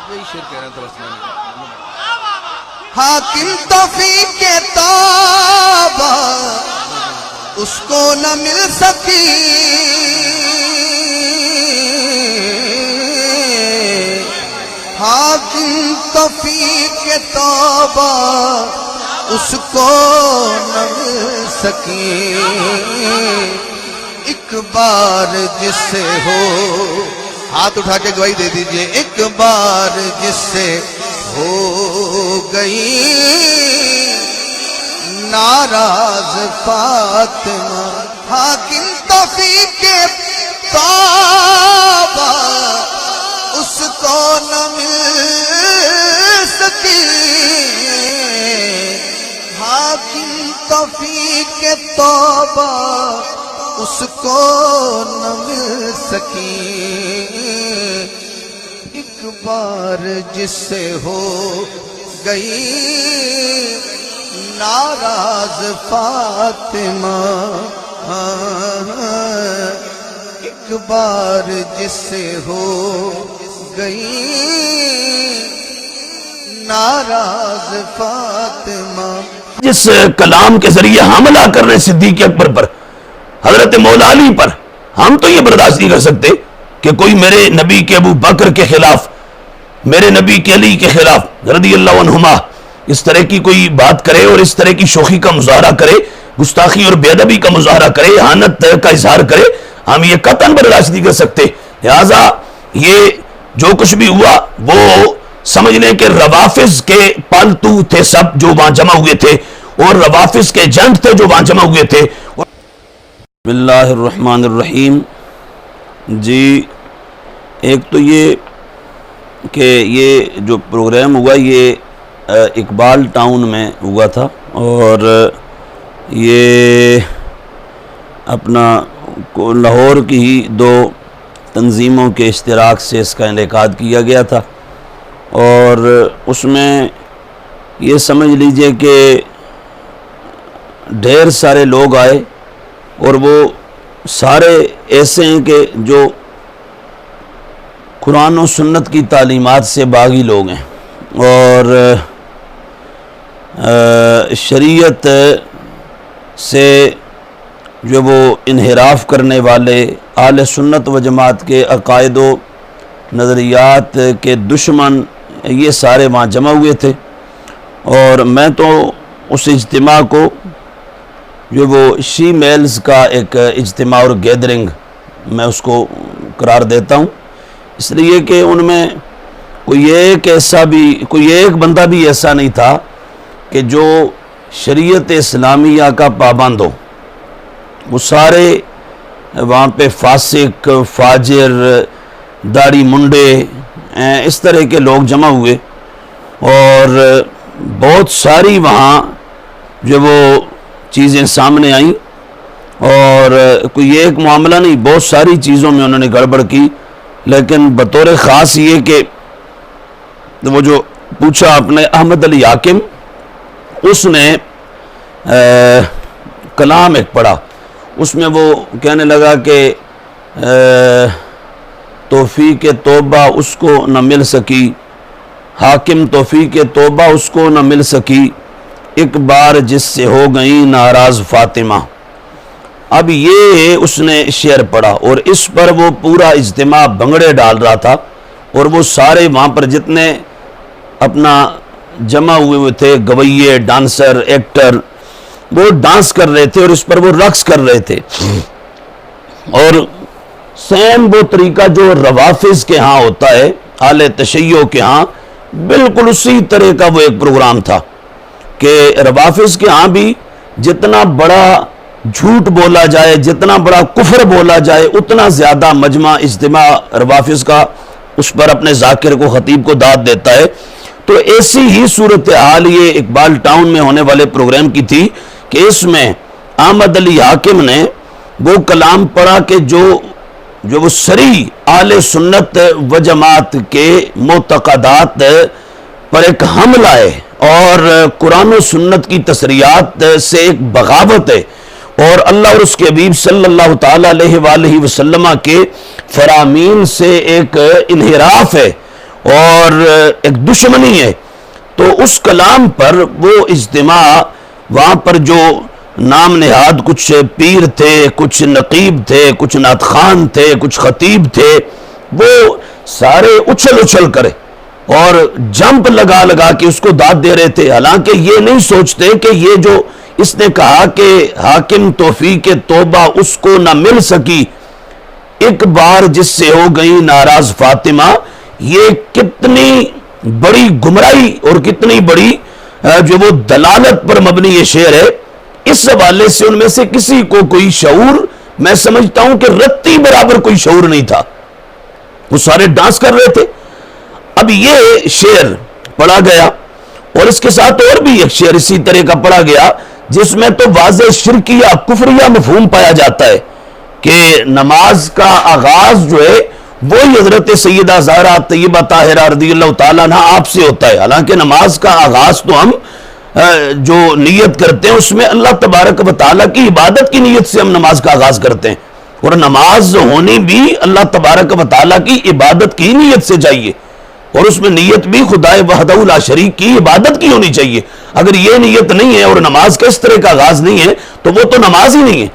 یہی شعر کہہ رہے ہیں تبسم حاکم توفیق کے توبہ اس کو نہ مل سکی، حاکم توفیق کے توبہ اس کو نہ مل سکی، ایک بار جس سے ہو، ہاتھ اٹھا کے گواہی دے دیجئے، ایک بار جس سے ہو گئی ناراض فاطمہ، حاکم توفیق کے توبہ اس کو نہ مل سکی، حاکم توفیق کے توبہ اس کو نہ مل سکی، ایک بار جس سے ہو گئی ناراض فاطمہ، ایک بار جس سے ہو گئی ناراض فاطمہ۔ جس کلام کے ذریعے حملہ کرنے صدیق اکبر پر، حضرت مولا علی پر، ہم تو یہ برداشت نہیں کر سکتے کہ کوئی میرے نبی کے ابو بکر کے خلاف، میرے نبی کے علی کے خلاف رضی اللہ عنہما اس طرح کی کوئی بات کرے اور اس طرح کی شوخی کا مظاہرہ کرے، گستاخی اور بے ادبی کا مظاہرہ کرے، اہانت کا اظہار کرے، ہم یہ قطعاً برداشت نہیں کر سکتے۔ لہٰذا یہ جو کچھ بھی ہوا وہ سمجھ لیں کہ روافظ کے پالتو تھے سب جو وہاں جمع ہوئے تھے، اور روافظ کے جنٹ تھے جو وہاں جمع ہوئے تھے۔ بسم اللہ الرحمن الرحیم۔ جی ایک تو یہ کہ یہ جو پروگرام ہوا یہ اقبال ٹاؤن میں ہوا تھا، اور یہ اپنا لاہور کی ہی دو تنظیموں کے اشتراک سے اس کا انعقاد کیا گیا تھا، اور اس میں یہ سمجھ لیجئے کہ ڈھیر سارے لوگ آئے، اور وہ سارے ایسے ہیں کہ جو قرآن و سنت کی تعلیمات سے باغی لوگ ہیں، اور شریعت سے جو وہ انحراف کرنے والے اہل سنت و جماعت کے عقائد و نظریات کے دشمن یہ سارے وہاں جمع ہوئے تھے۔ اور میں تو اس اجتماع کو جو وہ شی میلز کا ایک اجتماع اور گیدرنگ میں اس کو قرار دیتا ہوں، اس لیے کہ ان میں کوئی ایک بندہ بھی ایسا نہیں تھا کہ جو شریعت اسلامیہ کا پابند ہو۔ وہ سارے وہاں پہ فاسق، فاجر، داڑھی منڈے اس طرح کے لوگ جمع ہوئے، اور بہت ساری وہاں جو وہ چیزیں سامنے آئیں، اور کوئی ایک معاملہ نہیں، بہت ساری چیزوں میں انہوں نے گڑبڑ کی۔ لیکن بطور خاص یہ کہ وہ جو پوچھا اپنے احمد علی حاکم، اس نے کلام ایک پڑھا، اس میں وہ کہنے لگا کہ توفیق توبہ اس کو نہ مل سکی، حاکم توفیق توبہ اس کو نہ مل سکی، ایک بار جس سے ہو گئی ناراض فاطمہ۔ اب یہ اس نے شعر پڑھا، اور اس پر وہ پورا اجتماع بھنگڑے ڈال رہا تھا، اور وہ سارے وہاں پر جتنے اپنا جمع ہوئے تھے گویے، ڈانسر، ایکٹر، وہ ڈانس کر رہے تھے اور اس پر وہ رقص کر رہے تھے۔ اور سیم وہ طریقہ جو روافظ کے ہاں ہوتا ہے، اہل تشیع کے ہاں، بالکل اسی طرح کا وہ ایک پروگرام تھا کہ روافظ کے ہاں بھی جتنا بڑا جھوٹ بولا جائے، جتنا بڑا کفر بولا جائے، اتنا زیادہ مجمع اجتماع روافظ کا اس پر اپنے ذاکر کو، خطیب کو داد دیتا ہے۔ تو ایسی ہی صورتحال یہ اقبال ٹاؤن میں ہونے والے پروگرام کی تھی کہ اس میں احمد علی حاکم نے وہ کلام پڑھا کہ جو وہ صریح اہل سنت و جماعت کے معتقدات پر ایک حملہ ہے، اور قرآن و سنت کی تصریحات سے ایک بغاوت ہے، اور اللہ اور اس کے حبیب صلی اللہ تعالیٰ علیہ وآلہ وسلم کے فرامین سے ایک انحراف ہے، اور ایک دشمنی ہے، تو اس کلام پر وہ اجتماع، وہاں پر جو نام نہاد کچھ پیر تھے، کچھ نقیب تھے، کچھ نعت خوان تھے، کچھ خطیب تھے، وہ سارے اچھل کرے اور جمپ لگا لگا کے اس کو داد دے رہے تھے، حالانکہ یہ نہیں سوچتے کہ یہ جو اس نے کہا کہ حاکم توفیق توبہ اس کو نہ مل سکی ایک بار جس سے ہو گئی ناراض فاطمہ، یہ کتنی بڑی گمراہی اور کتنی بڑی جو وہ دلالت پر مبنی یہ شعر ہے۔ اس حوالے سے ان میں سے کسی کو کوئی شعور، میں سمجھتا ہوں کہ رتی برابر کوئی شعور نہیں تھا، وہ سارے ڈانس کر رہے تھے۔ اب یہ شعر پڑھا گیا اور اس کے ساتھ اور بھی ایک شعر اسی طرح کا پڑھا گیا جس میں تو واضح شرکیہ کفریہ مفہوم پایا جاتا ہے کہ نماز کا آغاز جو ہے وہی حضرت سیدہ زہرا طیبہ طاہرہ رضی اللہ تعالیٰ عنہ آپ سے ہوتا ہے، حالانکہ نماز کا آغاز تو ہم جو نیت کرتے ہیں اس میں اللہ تبارک و تعالیٰ کی عبادت کی نیت سے ہم نماز کا آغاز کرتے ہیں، اور نماز ہونی بھی اللہ تبارک و تعالیٰ کی عبادت کی نیت سے چاہیے، اور اس میں نیت بھی خدا وحدہ لا شریک کی عبادت کی ہونی چاہیے۔ اگر یہ نیت نہیں ہے اور نماز کا اس طرح کا آغاز نہیں ہے تو وہ تو نماز ہی نہیں ہے۔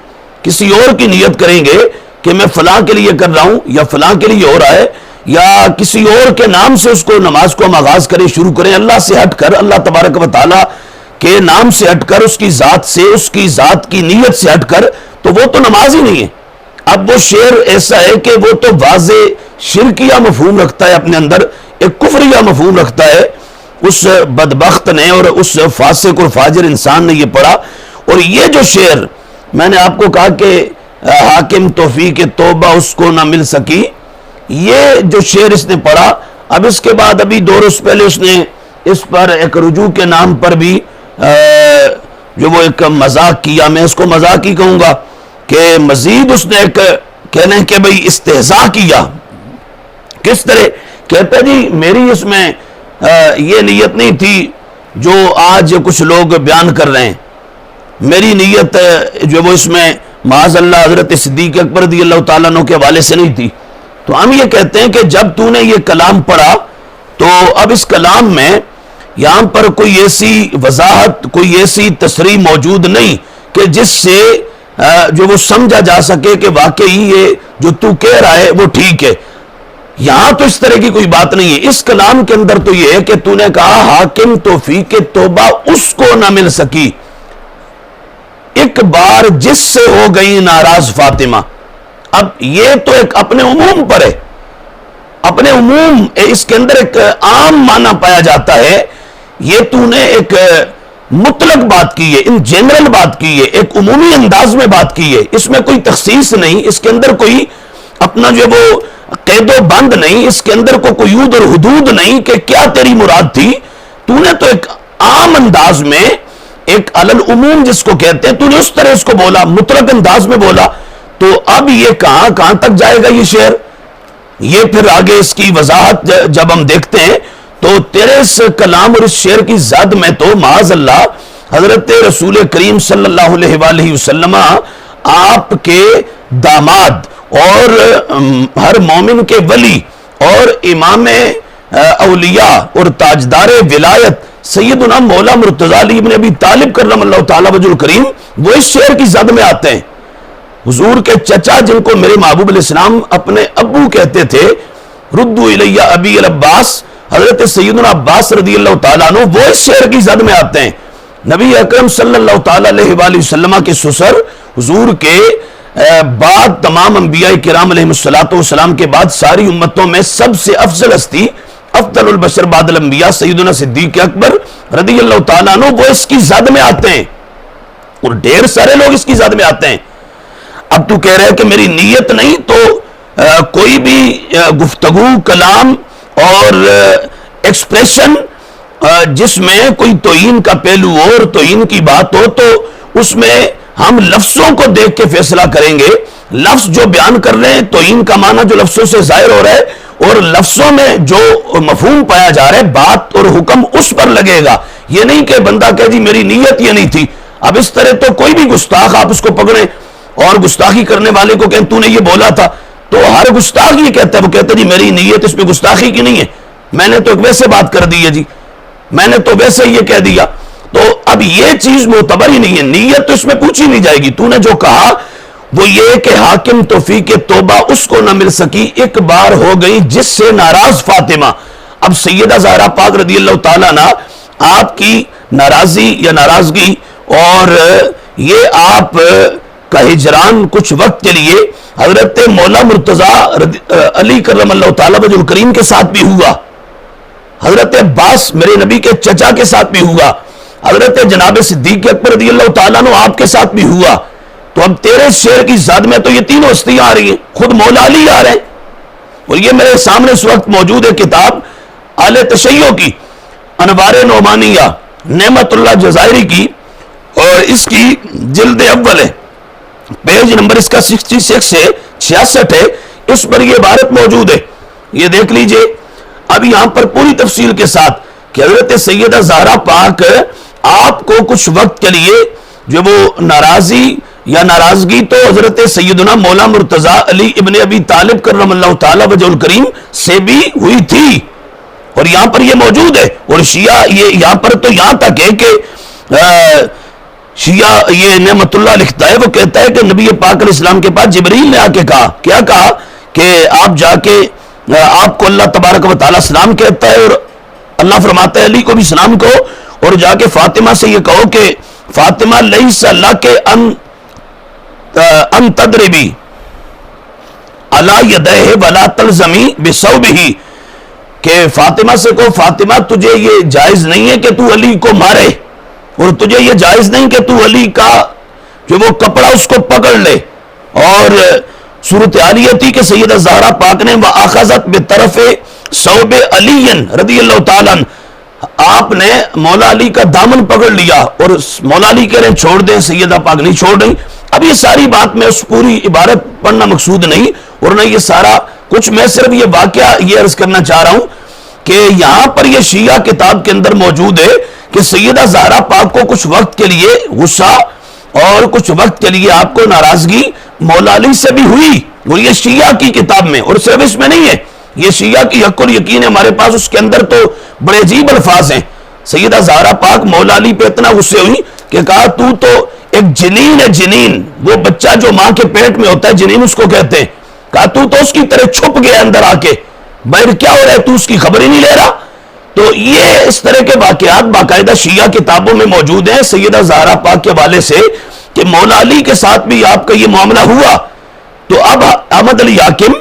کسی اور کی نیت کریں گے کہ میں فلاں کے لیے کر رہا ہوں یا فلاں کے لیے ہو رہا ہے، یا کسی اور کے نام سے اس کو نماز کو ہم آغاز کریں، شروع کریں، اللہ سے ہٹ کر، اللہ تبارک و تعالیٰ کے نام سے ہٹ کر، اس کی ذات سے، اس کی ذات کی نیت سے ہٹ کر، تو وہ تو نماز ہی نہیں ہے۔ اب وہ شعر ایسا ہے کہ وہ تو واضح شرکیہ مفہوم رکھتا ہے اپنے اندر، ایک کفریہ مفہوم رکھتا ہے۔ اس بدبخت نے اور اس فاسق اور فاجر انسان نے یہ پڑھا، اور یہ جو شعر میں نے آپ کو کہا کہ حاکم توفیق توبہ اس کو نہ مل سکی، یہ جو شعر اس نے پڑھا، اب اس کے بعد ابھی 2 روز پہلے اس نے اس پر ایک رجوع کے نام پر بھی جو وہ ایک مذاق کیا، میں اس کو مذاق ہی کہوں گا کہ مزید اس نے ایک کہنے کہ بھئی استہزاء کیا۔ کس طرح؟ کہتا جی میری اس میں یہ نیت نہیں تھی جو آج کچھ لوگ بیان کر رہے ہیں، میری نیت جو وہ اس میں معاذ اللہ حضرت صدیق اکبر رضی اللہ تعالیٰ عنہ کے حوالے سے نہیں تھی۔ تو ہم یہ کہتے ہیں کہ جب تو نے یہ کلام پڑھا تو اب اس کلام میں یہاں پر کوئی ایسی وضاحت، کوئی ایسی تصریح موجود نہیں کہ جس سے جو وہ سمجھا جا سکے کہ واقعی یہ جو تو کہہ رہا ہے وہ ٹھیک ہے۔ یہاں تو اس طرح کی کوئی بات نہیں ہے۔ اس کلام کے اندر تو یہ ہے کہ تو نے کہا حاکم توفیق توبہ اس کو نہ مل سکی ایک بار جس سے ہو گئی ناراض فاطمہ۔ اب یہ تو ایک اپنے عموم پر ہے، اپنے عموم، اس کے اندر ایک عام معنی پایا جاتا ہے۔ یہ تو نے ایک مطلق بات کی ہے، ان جنرل بات کی ہے، ایک عمومی انداز میں بات کی ہے، اس میں کوئی تخصیص نہیں، اس کے اندر کوئی اپنا جو وہ قید و بند نہیں، اس کے اندر کوئی قیود اور حدود نہیں کہ کیا تیری مراد تھی۔ تو نے تو ایک عام انداز میں، ایک علل عموم جس کو کہتے ہیں، تو نے اس طرح اس کو بولا، مطلق انداز میں بولا۔ تو اب یہ کہاں تک جائے گا یہ شعر؟ یہ پھر آگے اس کی وضاحت جب ہم دیکھتے ہیں تو تیرے اس کلام اور اس شعر کی زد میں تو معاذ اللہ حضرت رسول کریم صلی اللہ علیہ وآلہ وسلم آپ کے داماد اور ہر مومن کے ولی اور امام اولیاء اور تاجدار ولایت سیدنا مولا مرتضی علی ابن ابی طالب کرم اللہ تعالی وجہ الکریم وہ اس شعر کی زد میں آتے ہیں۔ حضور کے چچا جن کو میرے محبوب علیہ السلام اپنے ابو کہتے تھے، ردو الیہ ابی العباس، حضرت سیدنا عباس رضی اللہ تعالیٰ عنہ، وہ اس شعر کی زد میں آتے ہیں۔ نبی اکرم صلی اللہ تعالیٰ علیہ وآلہ وسلم کے سسر حضور کے بعد تمام انبیاء کرام علیہ السلام کے بعد ساری امتوں میں سب سے افضل ہستی، افضل البشر بعد الانبیاء سیدنا صدیق اکبر رضی اللہ تعالیٰ عنہ، وہ اس کی زد میں آتے ہیں اور ڈھیر سارے لوگ اس کی زد میں آتے ہیں۔ اب تو کہہ رہے کہ میری نیت نہیں، تو کوئی بھی گفتگو، کلام اور ایکسپریشن جس میں کوئی توہین کا پہلو ہو اور توہین کی بات ہو تو اس میں ہم لفظوں کو دیکھ کے فیصلہ کریں گے۔ لفظ جو بیان کر رہے ہیں، توہین کا معنی جو لفظوں سے ظاہر ہو رہا ہے اور لفظوں میں جو مفہوم پایا جا رہا ہے، بات اور حکم اس پر لگے گا۔ یہ نہیں کہ بندہ کہے جی میری نیت یہ نہیں تھی۔ اب اس طرح تو کوئی بھی گستاخ آپ اس کو پکڑیں اور گستاخی کرنے والے کو کہیں تو نے یہ بولا تھا، تو ہر گستاخ یہ کہتا ہے، وہ کہتا ہے جی میری نیت اس میں گستاخی کی نہیں ہے، میں نے تو ویسے بات کر دی ہے جی، میں نے تو ویسے یہ کہہ دیا. تو اب یہ چیز معتبر ہی نہیں ہے، نیت تو اس میں پوچھی نہیں جائے گی. تو نے جو کہا وہ یہ کہ حاکم توفیق توبہ اس کو نہ مل سکی، ایک بار ہو گئی جس سے ناراض فاطمہ. اب سیدہ زہرا پاک رضی اللہ تعالیٰ عنہ آپ کی ناراضی یا ناراضگی اور یہ آپ کا ہجران کچھ وقت کے لیے حضرت مولا مرتضی علی کرم اللہ تعالیٰ وجہ الکریم کے ساتھ بھی ہوا، حضرت عباس میرے نبی کے چچا کے ساتھ بھی ہوا، حضرت جناب صدیق اکبر رضی اللہ تعالیٰ عنہ آپ کے ساتھ بھی ہوا. تو اب تیرے شعر کی زد میں تو یہ تینوں ہستیاں آ رہی ہیں، خود مولا علی آ رہے ہیں. اور یہ میرے سامنے اس وقت موجود ہے کتاب آل تشیع کی انوار نعمانیہ نعمت اللہ جزائری کی، اور اس کی جلد اول ہے، پیج نمبر اس کا 66 سے 66 ہے. اس پر یہ عبارت موجود ہے، یہ دیکھ لیجئے. اب یہاں پر پوری تفصیل کے ساتھ کہ حضرت سیدہ زہرا پاک آپ کو کچھ وقت کے لیے جو وہ ناراضی یا ناراضگی تو حضرت سیدنا مولا مرتضی علی ابن ابی طالب کرم اللہ تعالی وجہ الکریم سے بھی ہوئی تھی، اور یہاں پر یہ موجود ہے. اور شیعہ یہ یہاں پر تو یہاں تک ہے کہ شیعہ یہ نعمت اللہ لکھتا ہے، وہ کہتا ہے کہ نبی پاک علیہ السلام کے پاس جبریل نے آ کے کہا، کیا کہا کہ آپ جا کے آپ کو اللہ تبارک و تعالیٰ سلام کہتا ہے، اور اللہ فرماتا ہے علی کو بھی سلام کہو، اور جا کے فاطمہ سے یہ کہو کہ فاطمہ لیس لک ان تضربی علی یدیہ ولا تلزمی بثوبہ، کہ فاطمہ سے کہو فاطمہ تجھے یہ جائز نہیں ہے کہ تو علی کو مارے، اور تجھے یہ جائز نہیں کہ تو علی کا جو وہ کپڑا اس کو پکڑ لے. اور صورتحال یہ تھی کہ سیدہ زہرا پاک نے وَأَخَذَتْ بِطَرَفِ ثَوْبِ عَلِيٍّ رضی اللہ تعالیٰ عنہ، آپ نے مولا علی کا دامن پکڑ لیا، اور مولا علی کہہ رہے ہیں چھوڑ دیں، سیدہ پاک نہیں چھوڑ رہی. اب یہ ساری بات میں اس پوری عبارت پڑھنا مقصود نہیں، اور نہ یہ سارا کچھ، میں صرف یہ واقعہ یہ عرض کرنا چاہ رہا ہوں کہ یہاں پر یہ شیعہ کتاب کے اندر موجود ہے کہ سیدہ زہرا پاک کو کچھ وقت کے لیے غصہ اور کچھ وقت کے لیے آپ کو ناراضگی مولا علی سے بھی ہوئی، اور یہ شیعہ کی کتاب میں، اور صرف اس میں نہیں ہے، یہ شیعہ کی حق الیقین ہے ہمارے پاس. اس کے اندر تو بڑے عجیب الفاظ ہیں. سیدہ زہرا پاک مولا علی پہ اتنا غصے ہوئی کہ کہا تو ایک جنین ہے، جنین وہ بچہ جو ماں کے پیٹ میں ہوتا ہے، جنین اس کو کہتے ہیں. کہا تو اس کی طرح چھپ گیا اندر آ کے، باہر کیا ہو رہا ہے تو اس کی خبر ہی نہیں لے رہا. تو یہ اس طرح کے واقعات باقاعدہ شیعہ کتابوں میں موجود ہیں سیدہ زہرا پاک کے حوالے سے کہ مولا علی کے ساتھ بھی آپ کا یہ معاملہ ہوا. تو اب احمد علی حاکم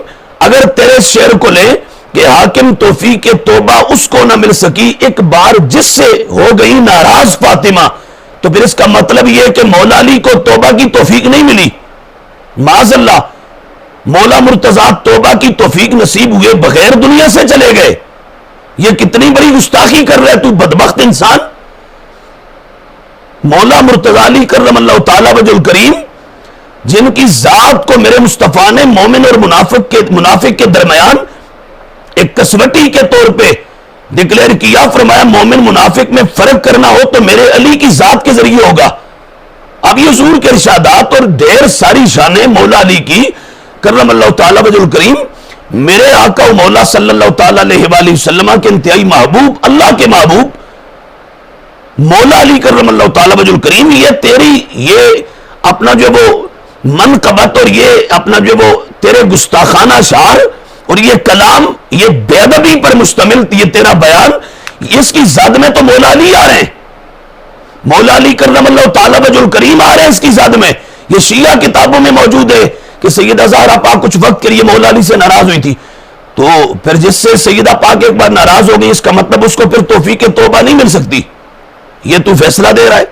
اگر تیرے شعر کو لے کہ حاکم توفیق توبہ اس کو نہ مل سکی، ایک بار جس سے ہو گئی ناراض فاطمہ، تو پھر اس کا مطلب یہ کہ مولا علی کو توبہ کی توفیق نہیں ملی. معاذ اللہ، مولا مرتضی توبہ کی توفیق نصیب ہوئے بغیر دنیا سے چلے گئے. یہ کتنی بڑی گستاخی کر رہے تو بدبخت انسان. مولا مرتضی علی کرم اللہ تعالیٰ وجہ الکریم، جن کی ذات کو میرے مصطفیٰ نے مومن اور منافق کے درمیان ایک کسوٹی کے طور پہ ڈکلیئر کیا، فرمایا مومن منافق میں فرق کرنا ہو تو میرے علی کی ذات کے ذریعے ہوگا. اب یہ حضور کے ارشادات اور ڈھیر ساری شانیں مولا علی کی کرم اللہ تعالیٰ وجہ الکریم، میرے آقا و مولا صلی اللہ تعالیٰ علیہ وآلہ وسلم کے انتہائی محبوب، اللہ کے محبوب مولا علی کرم اللہ تعالیٰ وجہ الکریم، یہ تیری یہ اپنا جو وہ منقبت اور یہ اپنا جو وہ تیرے گستاخانہ اشعار اور یہ کلام، یہ بے ادبی پر مشتمل یہ تیرا بیان، اس کی زد میں تو مولا علی آ رہے ہیں، مولا علی کرم اللہ تعالیٰ وجہ الکریم آ رہے ہیں اس کی زد میں. یہ شیعہ کتابوں میں موجود ہے کہ سیدہ زہرا پاک کچھ وقت کے لیے مولا علی سے ناراض ہوئی تھی. تو پھر جس سے سیدہ پاک ایک بار ناراض ہو گئی، اس کا مطلب اس کو پھر توفیق توبہ نہیں مل سکتی. یہ تو فیصلہ دے رہا ہے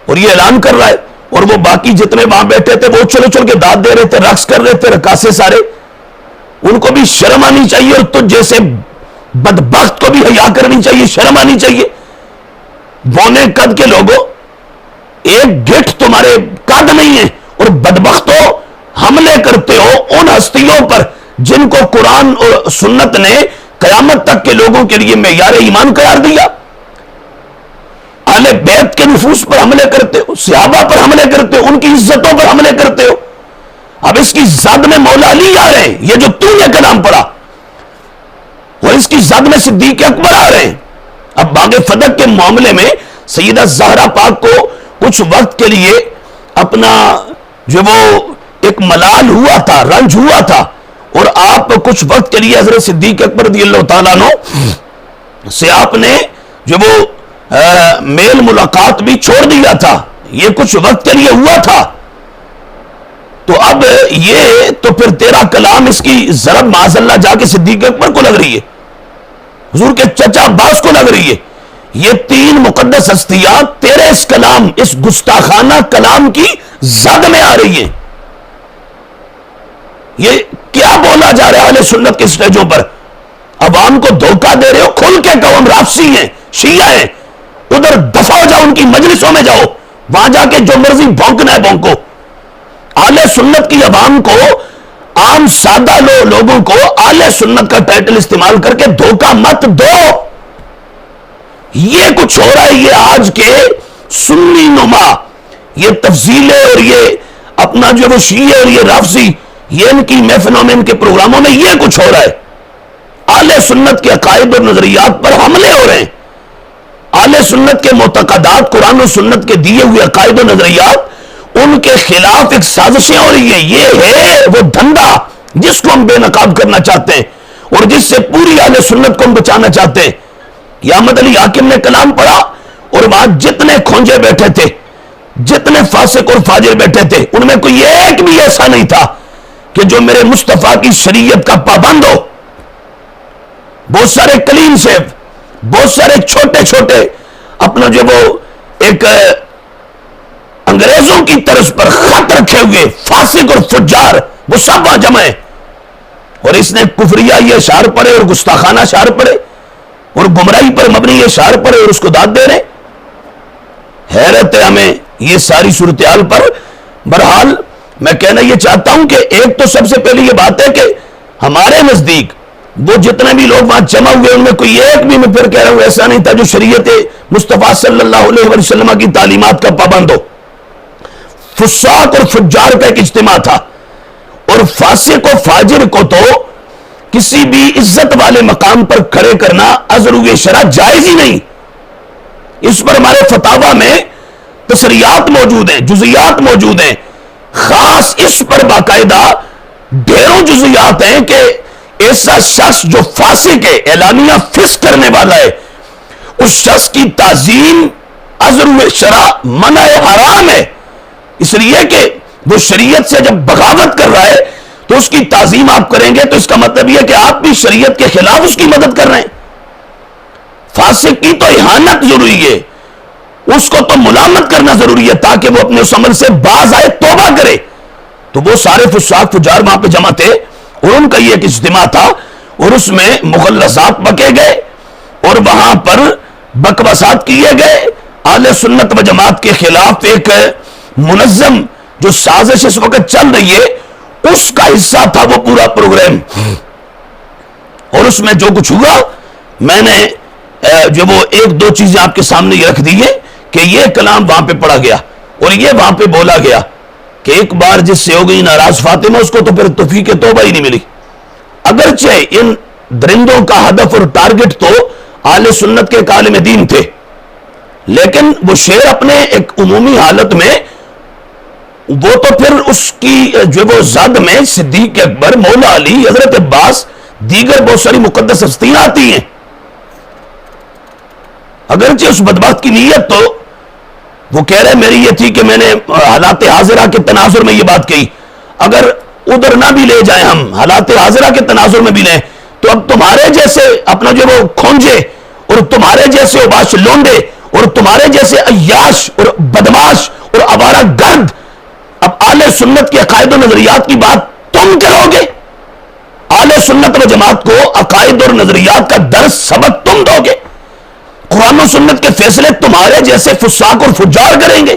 اور یہ اعلان کر رہا ہے، اور وہ باقی جتنے وہاں بیٹھے تھے وہ چلو چل کے داد دے رہے تھے، رقص کر رہے تھے رقاصے سارے، ان کو بھی شرم آنی چاہیے، اور تجھ جیسے بدبخت کو بھی حیا کرنی چاہیے، شرم آنی چاہیے. بونے قد کے لوگوں، ایک گٹھ تمہارے قد نہیں ہے، اور بدبختوں حملے کرتے ہو ان ہستیوں پر جن کو قرآن اور سنت نے قیامت تک کے لوگوں کے لیے معیار ایمان قرار دیا. اہل بیت کے نفوس پر حملے کرتے ہو، صحابہ پر حملے کرتے ہو، ان کی عزتوں پر حملے کرتے ہو. اب اس کی زد میں مولا علی آ رہے ہیں، یہ جو تو نے کلام پڑھا، اور اس جس کی زد میں صدیق اکبر آ رہے ہیں. اب باغ فتح کے معاملے میں سیدہ زہرا پاک کو کچھ وقت کے لیے اپنا جو وہ ایک ملال ہوا تھا، رنج ہوا تھا، اور آپ کچھ وقت کے لیے حضرت صدیق اکبر رضی اللہ تعالیٰ عنہ سے آپ نے جو وہ میل ملاقات بھی چھوڑ دیا تھا. یہ کچھ وقت کے لیے ہوا تھا. تو اب یہ تو پھر تیرا کلام اس کی ضرب معاذ اللہ جا کے صدیق اکبر کو لگ رہی ہے، حضور کے چچا عباس کو لگ رہی ہے. یہ تین مقدس ہستیاں تیرے اس کلام، اس گستاخانہ کلام کی زد میں آ رہی ہیں. یہ کیا بولا جا رہا ہے اہل سنت کے سٹیجوں پر؟ عوام کو دھوکہ دے رہے ہو. کھل کے کہو ہم رافضی ہیں، شیعہ ہیں. ادھر دفع ہو جاؤ، ان کی مجلسوں میں جاؤ، وہاں جا کے جو مرضی بھونکنا ہے بھونکو. اہل سنت کی عوام کو، عام سادہ لوگوں کو اہل سنت کا ٹائٹل استعمال کر کے دھوکہ مت دو. یہ کچھ ہو رہا ہے. یہ آج کے سنی نما، یہ تفضیلیں اور یہ اپنا جو وہ شیعہ اور یہ رافضی، یہ ان کی محفلوں میں، ان کے پروگراموں میں یہ کچھ ہو رہا ہے. اہل سنت کے عقائد اور نظریات پر حملے ہو رہے ہیں. اہل سنت کے معتقدات، قرآن و سنت کے دیے ہوئے عقائد و نظریات، ان کے خلاف ایک سازشیں ہو رہی ہیں. یہ ہے وہ دھندا جس کو ہم بے نقاب کرنا چاہتے ہیں اور جس سے پوری اہل سنت کو ہم بچانا چاہتے ہیں. یہ احمد علی حاکم نے کلام پڑھا اور وہاں جتنے کھونجے بیٹھے تھے، جتنے فاسق اور فاجر بیٹھے تھے، ان میں کوئی ایک بھی ایسا نہیں تھا کہ جو میرے مصطفیٰ کی شریعت کا پابند ہو. بہت سارے کلیم سے، بہت سارے چھوٹے چھوٹے اپنا جو وہ ایک انگریزوں کی طرز پر خط رکھے ہوئے فاسق اور فجار، وہ سب وہاں جمع ہیں. اور اس نے کفریہ یہ اشعار پڑھے اور گستاخانہ اشعار پڑھے اور گمراہی پر مبنی یہ اشعار پڑھے اور اس کو داد دے رہے. حیرت ہے ہمیں یہ ساری صورتحال پر. بہرحال میں کہنا یہ چاہتا ہوں کہ ایک تو سب سے پہلے یہ بات ہے کہ ہمارے نزدیک وہ جتنے بھی لوگ وہاں جمع ہوئے ان میں کوئی ایک بھی، میں پھر کہہ رہا ہوں، ایسا نہیں تھا جو شریعت مصطفیٰ صلی اللہ علیہ وسلم کی تعلیمات کا پابند ہو. فساق اور فجار کا ایک اجتماع تھا، اور فاسق و فاجر کو تو کسی بھی عزت والے مقام پر کھڑے کرنا ازرو شرع جائز ہی نہیں. اس پر ہمارے فتاوی میں تصریحات موجود ہیں، جزیات موجود ہیں. خاص اس پر باقاعدہ ڈھیروں جزیات ہیں کہ ایسا شخص جو فاسق ہے، اعلانیہ فسق کرنے والا ہے، اس شخص کی تعظیم ازرو شرع منع حرام ہے. اس لیے کہ وہ شریعت سے جب بغاوت کر رہا ہے تو اس کی تعظیم آپ کریں گے تو اس کا مطلب یہ کہ آپ بھی شریعت کے خلاف اس کی مدد کر رہے ہیں. فاسق کی تو اہانت ضروری ہے، اس کو تو ملامت کرنا ضروری ہے تاکہ وہ اپنے اس عمل سے باز آئے، توبہ کرے. تو وہ سارے فساق فجار وہاں پہ جمع تھے اور ان کا یہ ایک اجتماع تھا اور اس میں مغلظات بکے گئے اور وہاں پر بکواسات کیے گئے. اہل سنت و جماعت کے خلاف ایک منظم جو سازش اس وقت چل رہی ہے اس کا حصہ تھا وہ پورا پروگرام. اور اس میں جو کچھ ہوا، میں نے جو وہ ایک دو چیزیں آپ کے سامنے یہ رکھ دی ہیں کہ یہ کلام وہاں پہ پڑھا گیا اور یہ وہاں پہ بولا گیا کہ ایک بار جس سے ہو گئی ناراض فاطمہ، اس کو تو پھر توفیق توبہ ہی نہیں ملی. اگرچہ ان درندوں کا ہدف اور ٹارگٹ تو اہل سنت کے عالم دین تھے، لیکن وہ شعر اپنے ایک عمومی حالت میں وہ تو پھر اس کی جو وہ زد میں صدیق اکبر، مولا علی، حضرت عباس، دیگر بہت ساری مقدس ہستیاں آتی ہیں. اگرچہ اس بدبخت کی نیت تو وہ کہہ رہے میری یہ تھی کہ میں نے حالات حاضرہ کے تناظر میں یہ بات کہی، اگر ادھر نہ بھی لے جائیں ہم، حالات حاضرہ کے تناظر میں بھی لیں، تو اب تمہارے جیسے اپنا جو وہ کھونجے اور تمہارے جیسے اوباش لونڈے اور تمہارے جیسے عیاش اور بدماش اور آوارہ گرد اب اہل سنت کے عقائد و نظریات کی بات تم کرو گے. اہل سنت و جماعت کو عقائد اور نظریات کا درس سبق تم دو گے. قرآن و سنت کے فیصلے تمہارے جیسے فساق اور فجار کریں گے.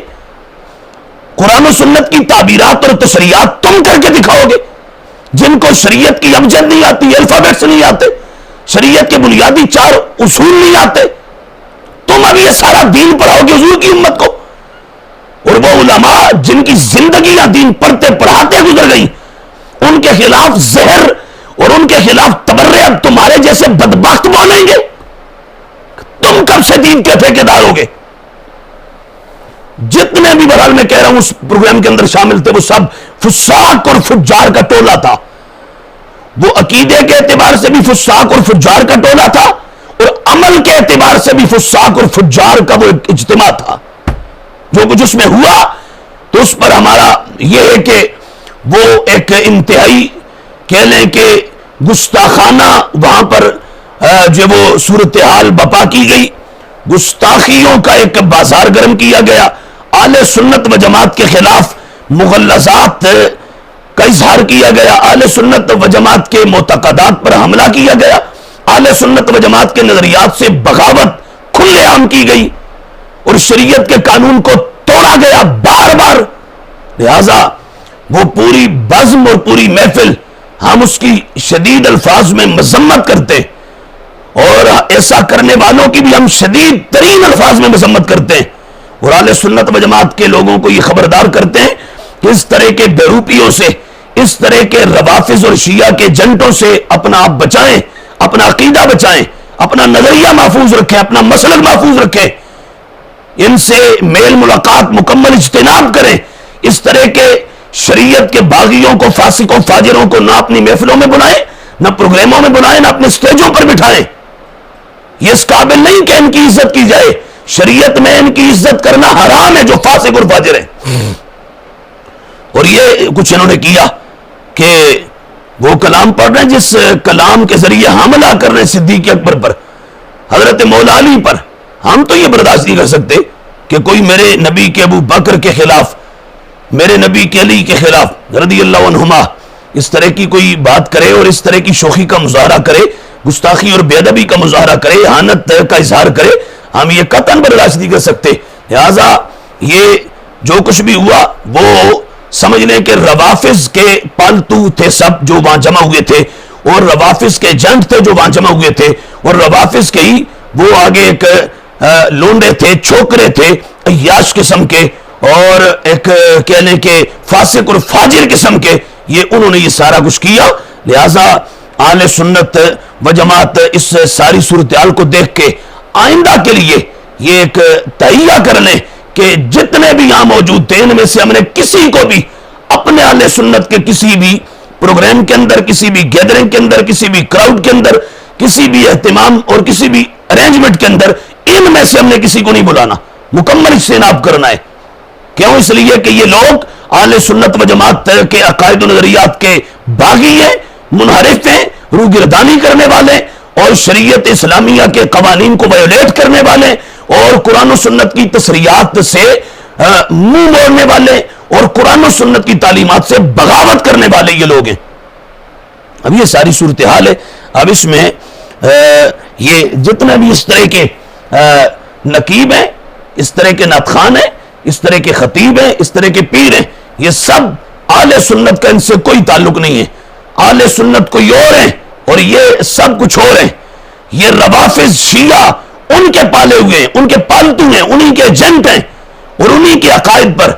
قرآن و سنت کی تعبیرات اور تشریحات تم کر کے دکھاؤ گے. جن کو شریعت کی ابجد نہیں آتی، الفابیٹس نہیں آتے، شریعت کے بنیادی 4 اصول نہیں آتے، تم اب یہ سارا دین پڑھاؤ گے حضور کی امت کو. اور وہ علماء جن کی زندگیاں دین پڑھتے پڑھاتے گزر گئی، ان کے خلاف زہر اور ان کے خلاف تبرعت تمہارے جیسے بدبخت بولیں گے؟ تم کب سے دین کے ٹھیکیدار ہوگے؟ جتنے بھی بہرحال میں کہہ رہا ہوں اس پروگرام کے اندر شامل تھے وہ سب فساق اور فجار کا ٹولہ تھا. وہ عقیدے کے اعتبار سے بھی فساق اور فجار کا ٹولہ تھا اور عمل کے اعتبار سے بھی فساق اور فجار کا وہ ایک اجتماع تھا. جو کچھ اس میں ہوا تو اس پر ہمارا یہ ہے کہ وہ ایک انتہائی کہہ لیں کہ گستاخانہ وہاں پر جو وہ صورتحال بپا کی گئی. گستاخیوں کا ایک بازار گرم کیا گیا. اہل سنت و جماعت کے خلاف مغلظات کا اظہار کیا گیا. اہل سنت و جماعت کے معتقدات پر حملہ کیا گیا. اہل سنت و جماعت کے نظریات سے بغاوت کھلے عام کی گئی اور شریعت کے قانون کو توڑا گیا بار بار. لہذا وہ پوری بزم اور پوری محفل ہم اس کی شدید الفاظ میں مذمت کرتے اور ایسا کرنے والوں کی بھی ہم شدید ترین الفاظ میں مذمت کرتے ہیں اور اہل سنت و جماعت کے لوگوں کو یہ خبردار کرتے ہیں کہ اس طرح کے بیروپیوں سے، اس طرح کے روافظ اور شیعہ کے جنٹوں سے اپنا آپ بچائیں، اپنا عقیدہ بچائیں، اپنا نظریہ محفوظ رکھیں، اپنا مسلک محفوظ رکھیں. ان سے میل ملاقات مکمل اجتناب کریں. اس طرح کے شریعت کے باغیوں کو، فاسقوں فاجروں کو نہ اپنی محفلوں میں بلائیں، نہ پروگراموں میں بلائیں، نہ اپنے سٹیجوں پر بٹھائیں. یہ اس قابل نہیں کہ ان کی عزت کی جائے. شریعت میں ان کی عزت کرنا حرام ہے جو فاسق اور فاجر ہیں. اور یہ کچھ انہوں نے کیا کہ وہ کلام پڑھ رہے ہیں جس کلام کے ذریعے حملہ کر رہے ہیں صدیق اکبر پر، حضرت مولا علی پر. ہم تو یہ برداشت نہیں کر سکتے کہ کوئی میرے نبی کے ابو بکر کے خلاف، میرے نبی کے علی کے خلاف رضی اللہ عنہما اس طرح کی کوئی بات کرے اور اس طرح کی شوخی کا مظاہرہ کرے، گستاخی اور بے ادبی کا مظاہرہ کرے، اہانت کا اظہار کرے. ہم یہ قطعاً برداشت نہیں کر سکتے. لہذا یہ جو کچھ بھی ہوا وہ سمجھ لیں کہ روافظ کے پالتو تھے سب جو وہاں جمع ہوئے تھے اور روافظ کے جنٹ تھے جو وہاں جمع ہوئے تھے اور روافظ کے ہی وہ آگے ایک لونڈے تھے، چھوکرے تھے عیاش قسم کے اور ایک کہہ لیں کہ فاسق اور فاجر قسم کے. یہ انہوں نے یہ سارا کچھ کیا. لہذا اہل سنت و جماعت اس ساری صورتحال کو دیکھ کے آئندہ کے لیے یہ ایک تہیہ کر لیں کہ جتنے بھی یہاں موجود تھے ان میں سے ہم نے کسی کو بھی اپنے اہل سنت کے کسی بھی پروگرام کے اندر، کسی بھی گیدرنگ کے اندر، کسی بھی کراؤڈ کے اندر، کسی بھی اہتمام اور کسی بھی ارینجمنٹ کے اندر ان میں سے ہم نے کسی کو نہیں بلانا. مکمل اجتناب کرنا ہے. کیوں؟ اس لیے کہ یہ لوگ اہل سنت و جماعت کے عقائد و نظریات کے باغی ہیں، منحرف ہیں، روگردانی کرنے والے اور شریعت اسلامیہ کے قوانین کو ویولیٹ کرنے والے اور قرآن و سنت کی تصریحات سے منہ موڑنے والے اور قرآن و سنت کی تعلیمات سے بغاوت کرنے والے یہ لوگ ہیں. اب یہ ساری صورتحال ہے. اب اس میں یہ جتنے بھی اس طرح کے نقیب ہیں، اس طرح کے نعت خوان ہیں، اس طرح کے خطیب ہیں، اس طرح کے پیر ہیں، یہ سب اہل سنت کا ان سے کوئی تعلق نہیں ہے. اہل سنت کوئی اور ہیں اور یہ سب کچھ اور ہیں. یہ روافظ شیعہ ان کے پالے ہوئے ہیں، ان کے پالتو ہیں، انہی کے ایجنٹ ہیں اور انہی کے عقائد پر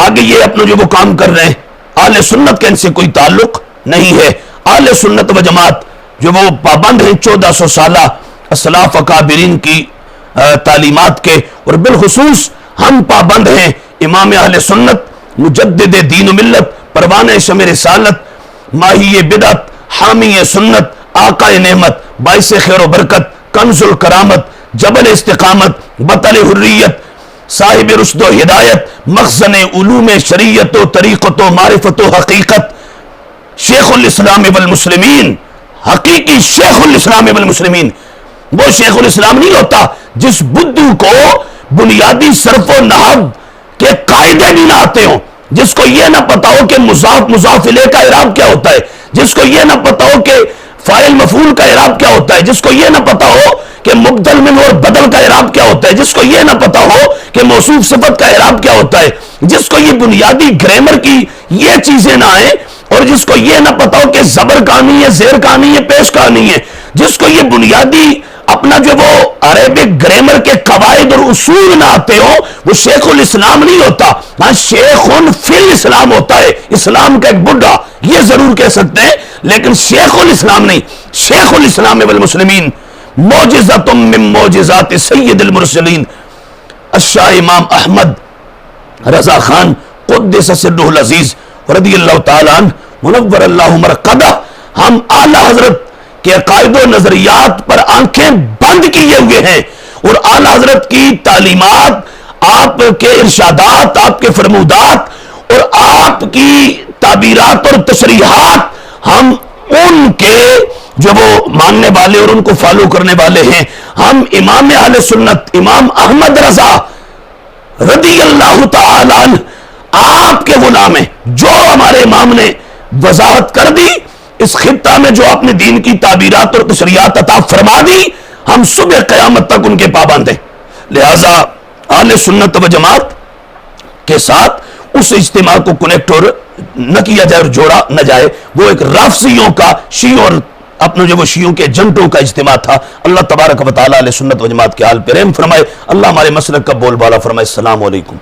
آگے یہ اپنا جو وہ کام کر رہے ہیں. اہل سنت کا ان سے کوئی تعلق نہیں ہے. اہل سنت و جماعت جو وہ پابند ہیں 1400 سالہ اسلاف اکابرین کی تعلیمات کے اور بالخصوص ہم پابند ہیں امام اہل سنت، مجدد دین و ملت، پروانہ شمع رسالت، ماہی بدعت، حامی سنت، آقا نعمت، باعث خیر و برکت، کنز الکرامت، جبل استقامت، بطل حریت، صاحب رشد و ہدایت، مخزن علوم شریعت و طریقت و معرفت و حقیقت، شیخ الاسلام والمسلمین، حقیقی شیخ الاسلام والمسلمین. وہ شیخ الاسلام نہیں ہوتا جس بدھو کو بنیادی صرف و نحو کے قاعدے بھی نہ آتے ہوں، جس کو یہ نہ پتا ہو کہ مضاف مضاف الیہ کا اعراب کیا ہوتا ہے، جس کو یہ نہ پتا ہو کہ فاعل مفعول کا اعراب کیا ہوتا ہے، جس کو یہ نہ پتا ہو کہ مبدل من اور بدل کا اعراب کیا ہوتا ہے، جس کو یہ نہ پتا ہو کہ موصوف صفت کا اعراب کیا ہوتا ہے، جس کو یہ بنیادی گرامر کی یہ چیزیں نہ آئیں اور جس کو یہ نہ پتا ہو کہ زبر کہانی ہے، زیر کہانی ہے، پیش کہانی ہے، جس کو یہ بنیادی اپنا جو وہ عربک گرامر کے قواعد اور اصول نہ آتے ہو وہ شیخ الاسلام نہیں ہوتا. ہاں شیخ فی الاسلام ہوتا ہے, اسلام کا ایک بڈھا, یہ ضرور کہہ سکتے ہیں, لیکن شیخ الاسلام نہیں. شیخ الاسلام والمسلمین معجزۃ من معجزات سید المرسلین الشاہ امام احمد رضا خان قدس سرہ العزیز رضی اللہ تعالیٰ عنہ منور اللہ مرقدہ, ہم اعلی حضرت کے عقائد و نظریات پر آنکھیں بند کیے ہوئے ہیں, اور اعلی حضرت کی تعلیمات, آپ کے ارشادات, آپ کے فرمودات اور آپ کی تعبیرات اور تشریحات ہم ان کے جو وہ ماننے والے اور ان کو فالو کرنے والے ہیں. ہم امام اہل سنت امام احمد رضا رضی اللہ تعالی عنہ آپ کے غلام ہیں. جو ہمارے امام نے وضاحت کر دی, اس خطہ میں جو آپ نے دین کی تعبیرات اور تشریحات عطا فرما دی, ہم صبح قیامت تک ان کے پابند ہیں. لہذا اہل سنت و جماعت کے ساتھ اس اجتماع کو کنیکٹ اور نہ کیا جائے اور جوڑا نہ جائے. وہ ایک رافضیوں کا, شیعوں اور اپنے جو وہ شیعوں کے ایجنٹوں کا اجتماع تھا. اللہ تبارک و تعالی اہل سنت و جماعت کے حال پہ رحم فرمائے. اللہ ہمارے مسلک کا بول بالا فرمائے. السلام علیکم.